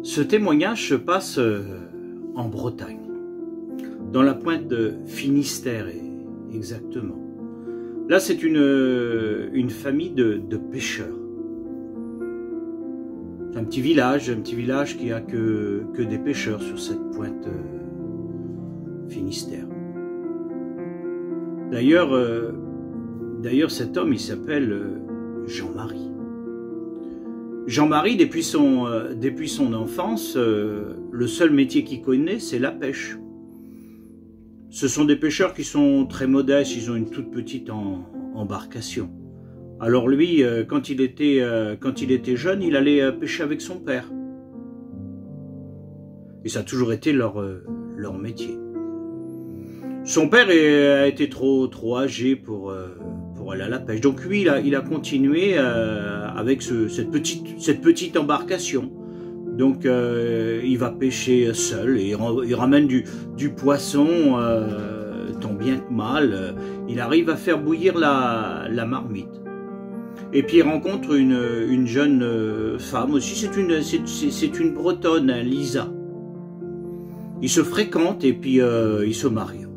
Ce témoignage se passe en Bretagne, dans la pointe de Finistère exactement. Là, c'est une famille de pêcheurs. C'est un petit village qui a que des pêcheurs sur cette pointe Finistère. D'ailleurs, cet homme, il s'appelle Jean-Marie. Jean-Marie, depuis son enfance, le seul métier qu'il connaît, c'est la pêche. Ce sont des pêcheurs qui sont très modestes, ils ont une toute petite embarcation. Alors lui, quand il était jeune, il allait pêcher avec son père. Et ça a toujours été leur métier. Son père a été trop âgé pour aller à la pêche. Donc lui, il a continué avec cette petite embarcation. Donc il va pêcher seul et il ramène du poisson, tant bien que mal. Il arrive à faire bouillir la marmite. Et puis il rencontre une jeune femme aussi, c'est une Bretonne, hein, Lisa. Ils se fréquentent et puis ils se marient.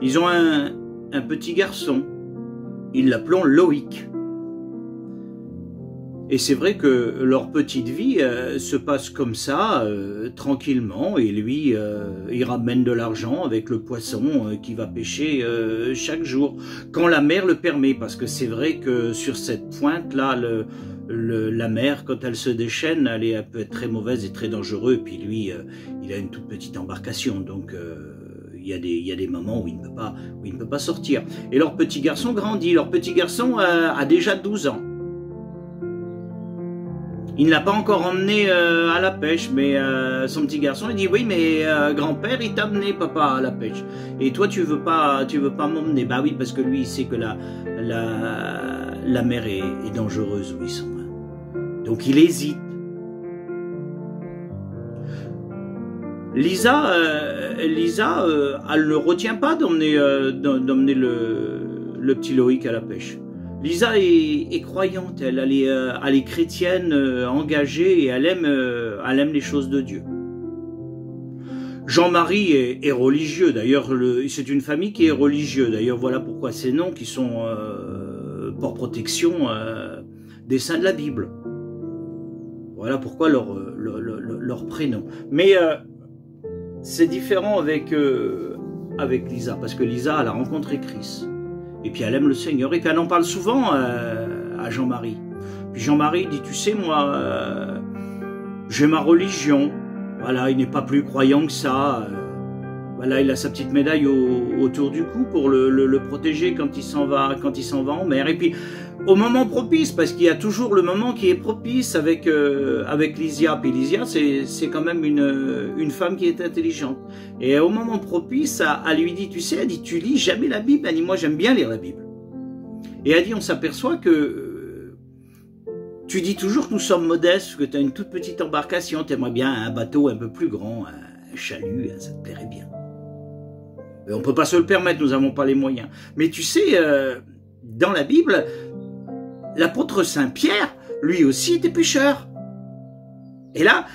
Ils ont un petit garçon, ils l'appellent Loïc. Et c'est vrai que leur petite vie se passe comme ça, tranquillement, et lui, il ramène de l'argent avec le poisson qu'il va pêcher chaque jour, quand la mer le permet, parce que c'est vrai que sur cette pointe-là, la mer, quand elle se déchaîne, elle peut être très mauvaise et très dangereuse, et puis lui, il a une toute petite embarcation, donc il y a des moments où il ne peut pas sortir. Et leur petit garçon grandit, leur petit garçon a déjà 12 ans. Il ne l'a pas encore emmené à la pêche, mais son petit garçon il dit oui, mais grand-père il t'a amené papa à la pêche. Et toi tu veux pas m'emmener? Bah oui, parce que lui il sait que la mer est dangereuse où ils sont. Donc il hésite. Lisa, elle ne retient pas d'emmener le petit Loïc à la pêche. Lisa est croyante, elle est chrétienne, engagée, et elle aime les choses de Dieu. Jean-Marie est religieux, d'ailleurs c'est une famille qui est religieuse, d'ailleurs voilà pourquoi ces noms qui sont pour protection des saints de la Bible. Voilà pourquoi leur prénom. Mais c'est différent avec Lisa, parce que Lisa elle a rencontré Christ. Et puis elle aime le Seigneur, et puis elle en parle souvent à Jean-Marie. Puis Jean-Marie dit, tu sais, moi, j'ai ma religion. Voilà, il n'est pas plus croyant que ça. Voilà, il a sa petite médaille autour du cou pour le protéger quand il s'en va en mer. Et puis, au moment propice, parce qu'il y a toujours le moment qui est propice avec Lysia. Puis Lysia, c'est quand même une femme qui est intelligente. Et au moment propice, elle lui dit, tu sais, elle dit, tu lis jamais la Bible? Elle dit, moi j'aime bien lire la Bible. Et elle dit, on s'aperçoit que tu dis toujours que nous sommes modestes, que tu as une toute petite embarcation, tu aimerais bien un bateau un peu plus grand, un chalut, ça te plairait bien. Et on ne peut pas se le permettre, nous n'avons pas les moyens. Mais tu sais, dans la Bible, l'apôtre Saint-Pierre, lui aussi était pêcheur. Et là,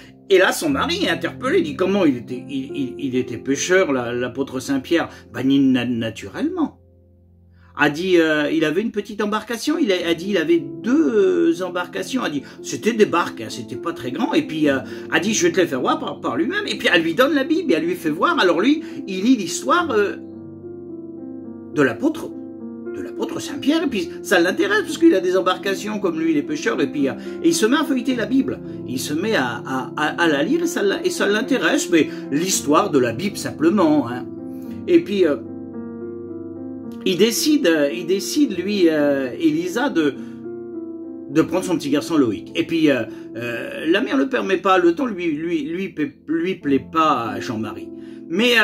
son mari est interpellé, il dit comment il était pêcheur, l'apôtre Saint-Pierre? Ben, naturellement. A dit, il avait une petite embarcation, il avait 2 embarcations, a dit, c'était des barques, hein, c'était pas très grand, et puis a dit, je vais te les faire voir par lui-même, et puis elle lui donne la Bible, et elle lui fait voir, alors lui, il lit l'histoire de l'apôtre Saint-Pierre, et puis ça l'intéresse, parce qu'il a des embarcations comme lui, les pêcheurs, et puis et il se met à feuilleter la Bible, il se met à la lire, et ça l'intéresse, mais l'histoire de la Bible simplement, hein. Et puis il décide lui, Elisa, de prendre son petit garçon Loïc. Et puis la mère ne le permet pas, le temps lui plaît pas à Jean-Marie. Mais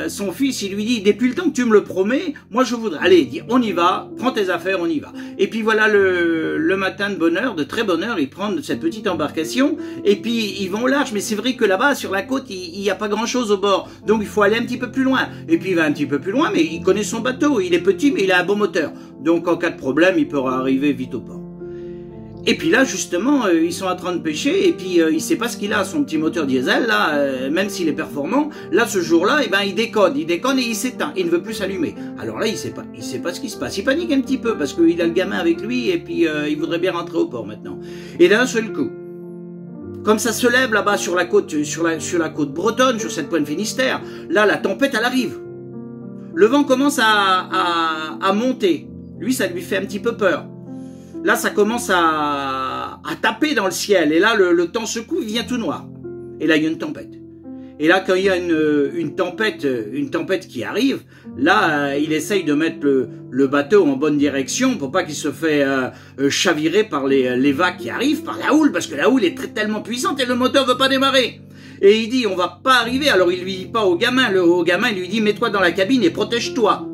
son fils, il lui dit, depuis le temps que tu me le promets, moi je voudrais, allez, il dit, on y va, prends tes affaires, on y va. Et puis voilà, le matin de bonne heure, de très bonne heure, ils prennent cette petite embarcation, et puis ils vont au large, mais c'est vrai que là-bas, sur la côte, il n'y a pas grand-chose au bord, donc il faut aller un petit peu plus loin. Et puis il va un petit peu plus loin, mais il connaît son bateau, il est petit, mais il a un beau moteur, donc en cas de problème, il pourra arriver vite au port. Et puis là, justement, ils sont en train de pêcher, et puis il sait pas ce qu'il a, son petit moteur diesel, là, même s'il est performant. Là, ce jour-là, eh ben, il déconne et il s'éteint, il ne veut plus s'allumer. Alors là, il sait pas ce qui se passe. Il panique un petit peu, parce qu'il a le gamin avec lui, et puis il voudrait bien rentrer au port maintenant. Et d'un seul coup, comme ça se lève là-bas sur la côte, sur la côte bretonne, sur cette pointe Finistère, là, la tempête, elle arrive. Le vent commence à monter. Lui, ça lui fait un petit peu peur. Là, ça commence à taper dans le ciel. Et là, le temps secoue, il devient tout noir. Et là, il y a une tempête. Et là, quand il y a une tempête qui arrive, là, il essaye de mettre le bateau en bonne direction pour pas qu'il se fait chavirer par les vagues qui arrivent, par la houle, parce que la houle est tellement puissante et le moteur veut pas démarrer. Et il dit, on va pas arriver. Alors, il lui dit pas au gamin. Au gamin, il lui dit, mets-toi dans la cabine et protège-toi.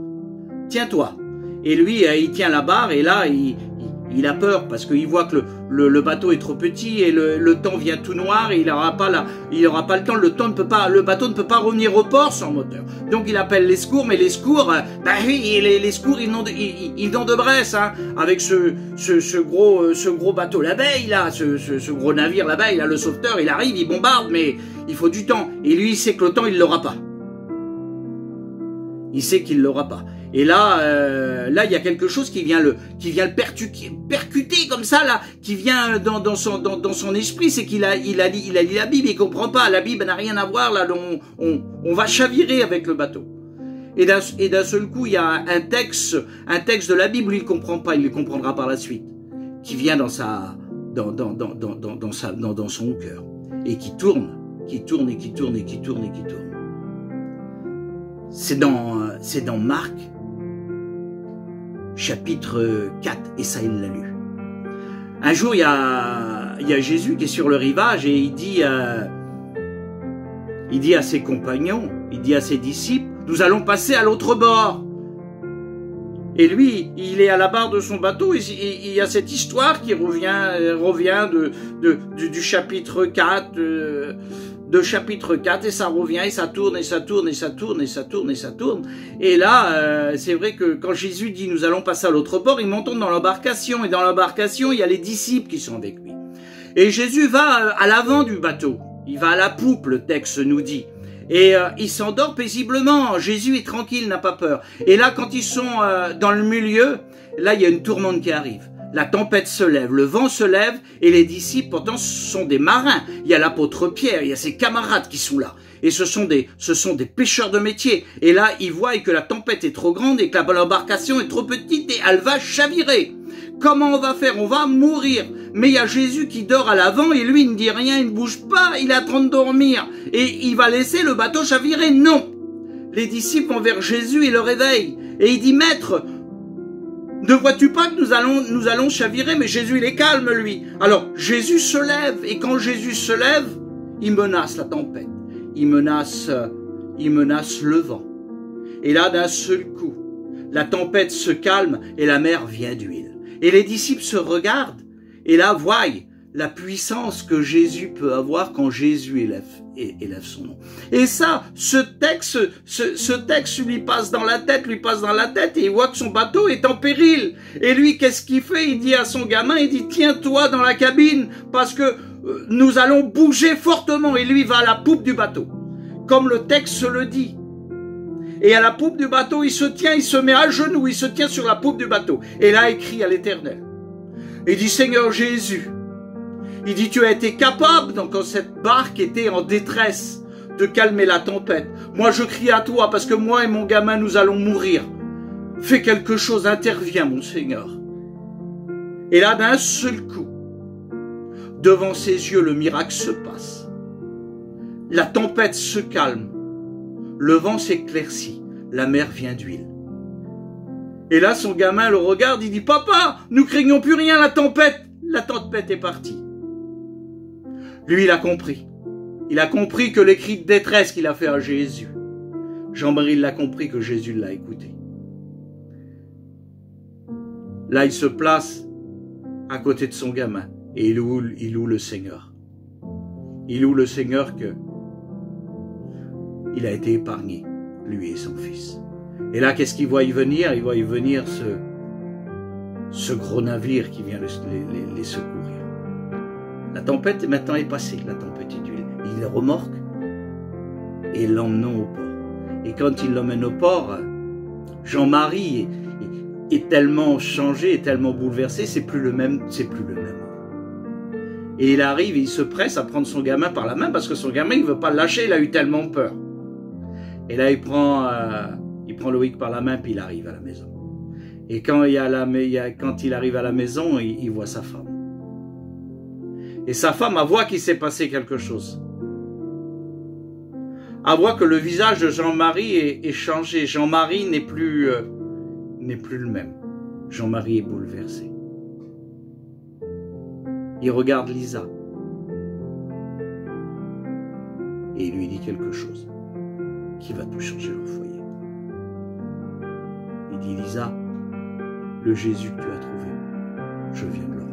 Tiens-toi. Et lui, il tient la barre et là, il a peur parce qu'il voit que le bateau est trop petit et le temps vient tout noir et il n'aura pas le temps. Le bateau ne peut pas revenir au port sans moteur. Donc il appelle les secours, mais les secours, les secours ils n'ont de Bresse, hein, avec ce gros bateau l'abeille là, ce gros navire l'abeille là, le sauveteur, il arrive, il bombarde, mais il faut du temps. Et lui, il sait que le temps, il l'aura pas. Il sait qu'il l'aura pas. Et là, il y a quelque chose qui vient le percuter comme ça là, qui vient dans son esprit, c'est qu'il a lu la Bible, il comprend pas. La Bible n'a rien à voir là, on va chavirer avec le bateau. Et d'un seul coup, il y a un texte de la Bible, il comprend pas, il le comprendra par la suite, qui vient dans son cœur et qui tourne. C'est dans Marc, chapitre 4, et ça il l'a lu. Un jour, il y a Jésus qui est sur le rivage et il dit à ses compagnons, il dit à ses disciples, nous allons passer à l'autre bord. Et lui, il est à la barre de son bateau et il y a cette histoire qui revient du chapitre 4, de chapitre 4 et ça revient et ça tourne et ça tourne et ça tourne et ça tourne et ça tourne. Et là, c'est vrai que quand Jésus dit nous allons passer à l'autre bord, il monte dans l'embarcation et dans l'embarcation, il y a les disciples qui sont avec lui. Et Jésus va à l'avant du bateau, il va à la poupe, le texte nous dit. Et il s'endort paisiblement, Jésus est tranquille, n'a pas peur. Et là, quand ils sont dans le milieu, là, il y a une tourmente qui arrive. La tempête se lève, le vent se lève, et les disciples, pourtant, ce sont des marins. Il y a l'apôtre Pierre, il y a ses camarades qui sont là. Et ce sont des pêcheurs de métier. Et là, ils voient que la tempête est trop grande et que l'embarcation est trop petite et elle va chavirer. Comment on va faire? On va mourir. Mais il y a Jésus qui dort à l'avant et lui, il ne dit rien, il ne bouge pas, il est en train de dormir. Et il va laisser le bateau chavirer? Non. Les disciples vont vers Jésus et le réveillent. Et il dit, Maître, ne vois-tu pas que nous allons chavirer? Mais Jésus, il est calme, lui. Alors, Jésus se lève. Et quand Jésus se lève, il menace la tempête. Il menace le vent. Et là, d'un seul coup, la tempête se calme et la mer vient d'huile. Et les disciples se regardent et là voient la puissance que Jésus peut avoir quand Jésus élève son nom. Et ça, ce texte lui passe dans la tête et il voit que son bateau est en péril. Et lui, qu'est-ce qu'il fait? Il dit à son gamin, il dit, tiens-toi dans la cabine parce que nous allons bouger fortement. Et lui va à la poupe du bateau, comme le texte le dit. Et à la poupe du bateau, il se met à genoux, il se tient sur la poupe du bateau. Et là, il crie à l'Éternel. Il dit, Seigneur Jésus, il dit, tu as été capable, donc quand cette barque était en détresse, de calmer la tempête. Moi, je crie à toi, parce que moi et mon gamin, nous allons mourir. Fais quelque chose, interviens, mon Seigneur. Et là, d'un seul coup, devant ses yeux, le miracle se passe. La tempête se calme. Le vent s'éclaircit, la mer vient d'huile. Et là, son gamin le regarde, il dit, papa, nous craignons plus rien, la tempête est partie. Lui, il a compris. Il a compris que les cris de détresse qu'il a fait à Jésus, Jean-Marie l'a compris que Jésus l'a écouté. Là, il se place à côté de son gamin et il loue le Seigneur. Il loue le Seigneur que il a été épargné, lui et son fils. Et là, qu'est-ce qu'il voit y venir? Il voit y venir ce gros navire qui vient les secourir. La tempête maintenant est passée, la tempête est d'huile. Il les remorque et l'emmenant au port. Et quand il l'emmène au port, Jean-Marie est tellement changé, est tellement bouleversé, c'est plus le même homme. Et il arrive, et il se presse à prendre son gamin par la main parce que son gamin il veut pas le lâcher, il a eu tellement peur. Et là il prend Loïc par la main puis il arrive à la maison. Et quand il arrive à la maison, il voit sa femme. Et sa femme, elle voit qu'il s'est passé quelque chose. Elle voit que le visage de Jean-Marie est changé. Jean-Marie n'est plus le même. Jean-Marie est bouleversé. Il regarde Lisa. Et il lui dit quelque chose qui va tout changer leur foyer. Il dit, Lisa, le Jésus que tu as trouvé, je viens de le